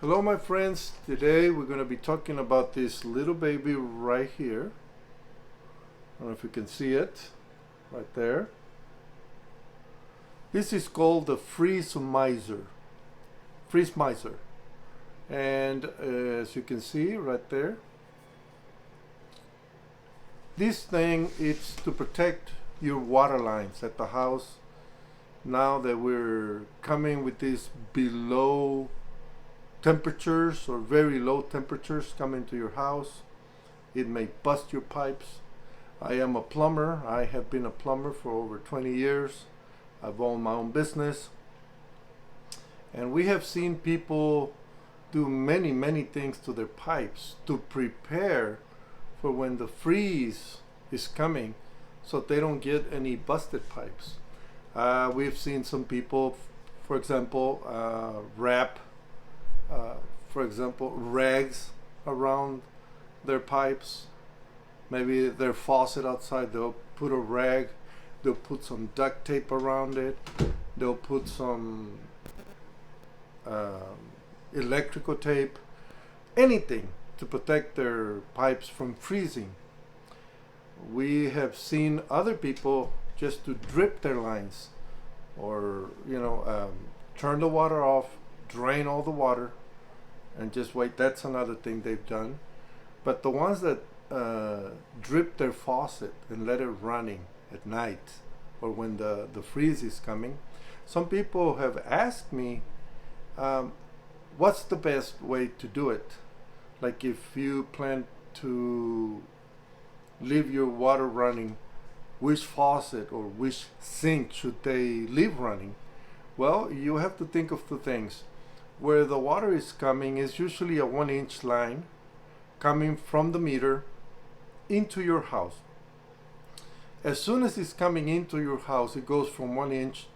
Hello my friends, today we're going to be talking about this little baby right here. I don't know if you can see it, right there. This is called the freeze miser. And as you can see right there, this thing is to protect your water lines at the house. Now that we're coming with these below temperatures or very low temperatures coming to your house, it may bust your pipes. I am a plumber. I have been a plumber for over 20 years. I've owned my own business, and we have seen people do many things to their pipes to prepare for when the freeze is coming, so they don't get any busted pipes. We've seen some people, for example, wrap rags around their pipes. Maybe their faucet outside, they'll put a rag, they'll put some duct tape around it, they'll put some electrical tape, anything to protect their pipes from freezing. We have seen other people just to drip their lines, or turn the water off, drain all the water, and just wait. That's another thing they've done. But the ones that drip their faucet and let it running at night or when the freeze is coming, some people have asked me, what's the best way to do it? Like, if you plan to leave your water running, which faucet or which sink should they leave running? Well, you have to think of two things. Where the water is coming is usually a 1-inch line coming from the meter into your house. As soon as it's coming into your house, it goes from 1 inch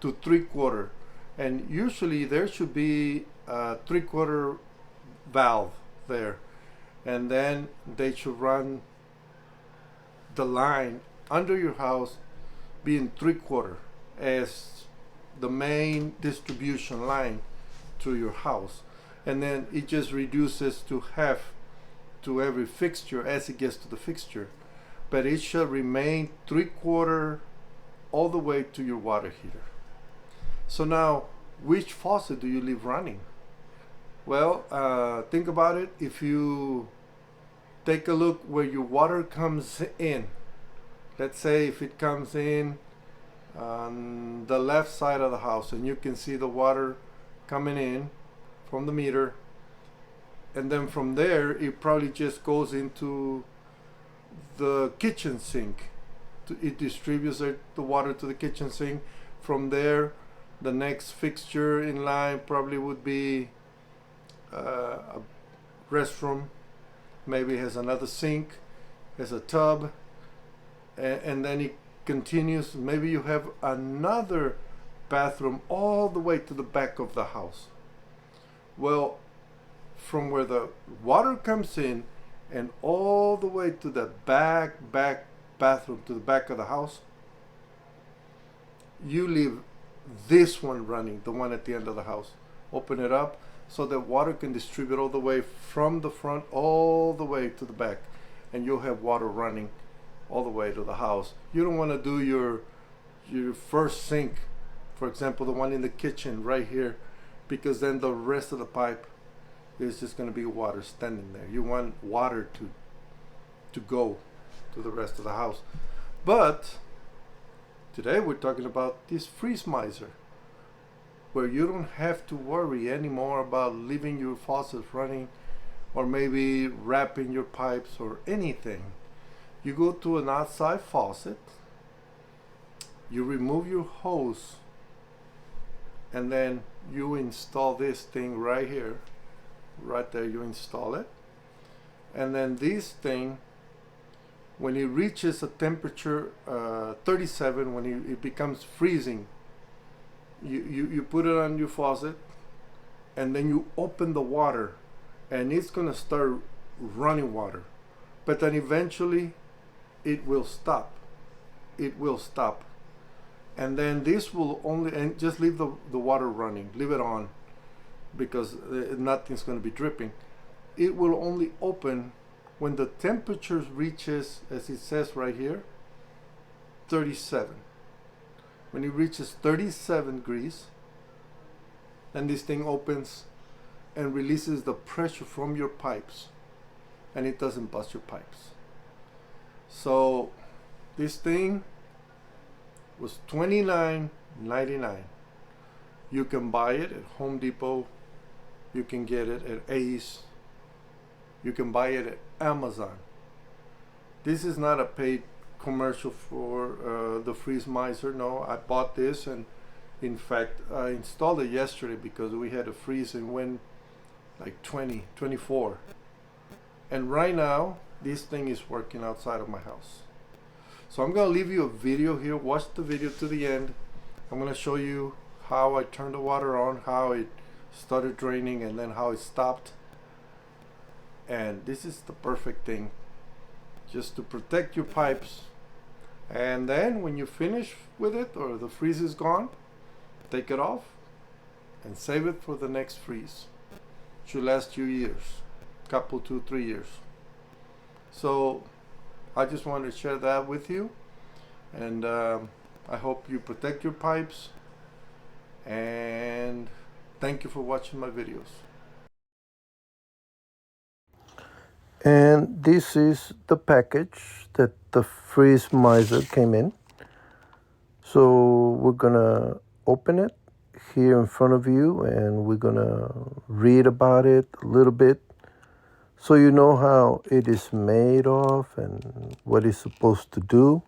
to 3/4, and usually there should be a 3/4 valve there, and then they should run the line under your house being 3/4 as the main distribution line to your house, and then it just reduces to half to every fixture as it gets to the fixture, but it should remain 3/4 all the way to your water heater. So now, which faucet do you leave running? Well, think about it. If you take a look where your water comes in, let's say if it comes in on the left side of the house, and you can see the water coming in from the meter, and then from there it probably just goes into the kitchen sink. It distributes the water to the kitchen sink. From there, the next fixture in line probably would be a restroom, maybe has another sink, has a tub, and then it continues. Maybe you have another bathroom all the way to the back of the house. Well, from where the water comes in and all the way to the back bathroom, to the back of the house, you leave this one running, the one at the end of the house. Open it up so that water can distribute all the way from the front all the way to the back, and you'll have water running all the way to the house. You don't want to do your first sink, for example, the one in the kitchen right here, because then the rest of the pipe is just going to be water standing there. You want water to go to the rest of the house. But today we're talking about this freeze miser, where you don't have to worry anymore about leaving your faucets running or maybe wrapping your pipes or anything. You go to an outside faucet, you remove your hose, and then you install this thing right here, right there. You install it, and then this thing, when it reaches a temperature 37, when it becomes freezing, you put it on your faucet, and then you open the water, and it's gonna start running water, but then eventually it will stop. And then this will only, and just leave the water running, leave it on, because nothing's going to be dripping. It will only open when the temperature reaches, as it says right here, 37. When it reaches 37 degrees, then this thing opens and releases the pressure from your pipes, and it doesn't bust your pipes. So this thing was $29.99. You can buy it at Home Depot, you can get it at Ace, you can buy it at Amazon. This is not a paid commercial for the Freeze Miser. No, I bought this, and in fact I installed it yesterday because we had a freeze and went like 24, and right now this thing is working outside of my house. So I'm gonna leave you a video here. Watch the video to the end. I'm gonna show you how I turned the water on, how it started draining, and then how it stopped. And this is the perfect thing just to protect your pipes. And then when you finish with it, or the freeze is gone, take it off and save it for the next freeze. Should last you years, couple 2-3 years. So I just wanted to share that with you, and I hope you protect your pipes, and thank you for watching my videos. And this is the package that the Freeze Miser came in. So we're gonna open it here in front of you, and we're gonna read about it a little bit so you know how it is made of and what it's supposed to do.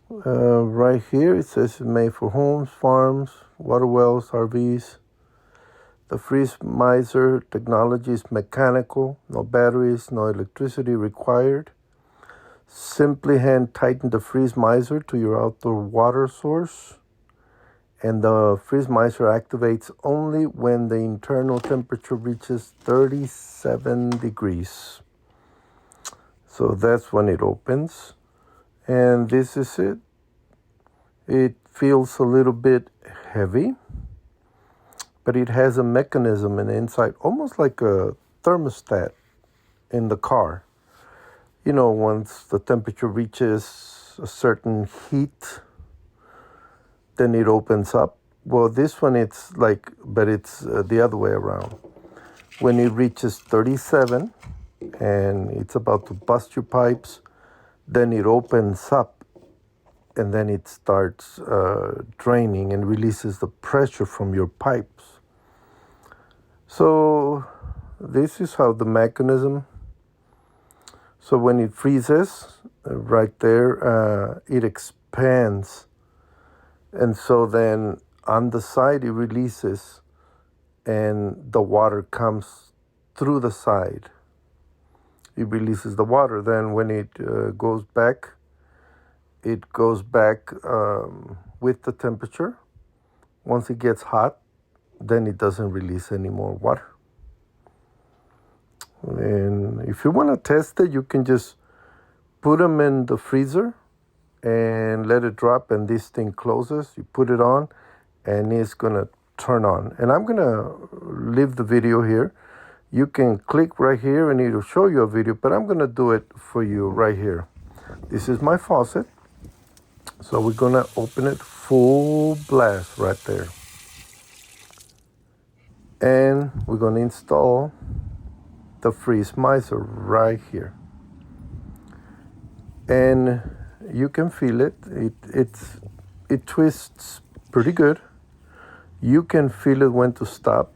Right here it says it's made for homes, farms, water wells, RVs. The Freeze Miser technology is mechanical, no batteries, no electricity required. Simply hand tighten the Freeze Miser to your outdoor water source, and the Freeze Miser activates only when the internal temperature reaches 37 degrees. So that's when it opens, and this is it. It feels a little bit heavy, but it has a mechanism in the inside, almost like a thermostat in the car. You know, once the temperature reaches a certain heat, then it opens up. Well, this one, it's like, but it's the other way around. When it reaches 37 and it's about to bust your pipes, then it opens up, and then it starts draining and releases the pressure from your pipes. So this is how the mechanism. So when it freezes, right there, it expands. And so then on the side it releases, and the water comes through the side. It releases the water. Then when it goes back with the temperature. Once it gets hot, then it doesn't release any more water. And if you want to test it, you can just put them in the freezer and let it drop, and this thing closes. You put it on and it's gonna turn on. And I'm gonna leave the video here. You can click right here and it'll show you a video, but I'm gonna do it for you right here. This is my faucet. So we're gonna open it full blast right there. And we're gonna install the Freeze Miser right here. And you can feel it. It twists pretty good. You can feel it when to stop.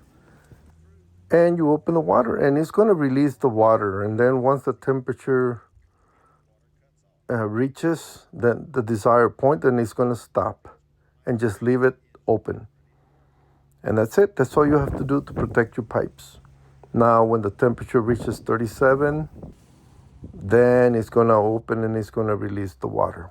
And you open the water, and it's going to release the water. And then once the temperature reaches the desired point, then it's going to stop and just leave it open. And that's it. That's all you have to do to protect your pipes. Now, when the temperature reaches 37, then it's going to open and it's going to release the water.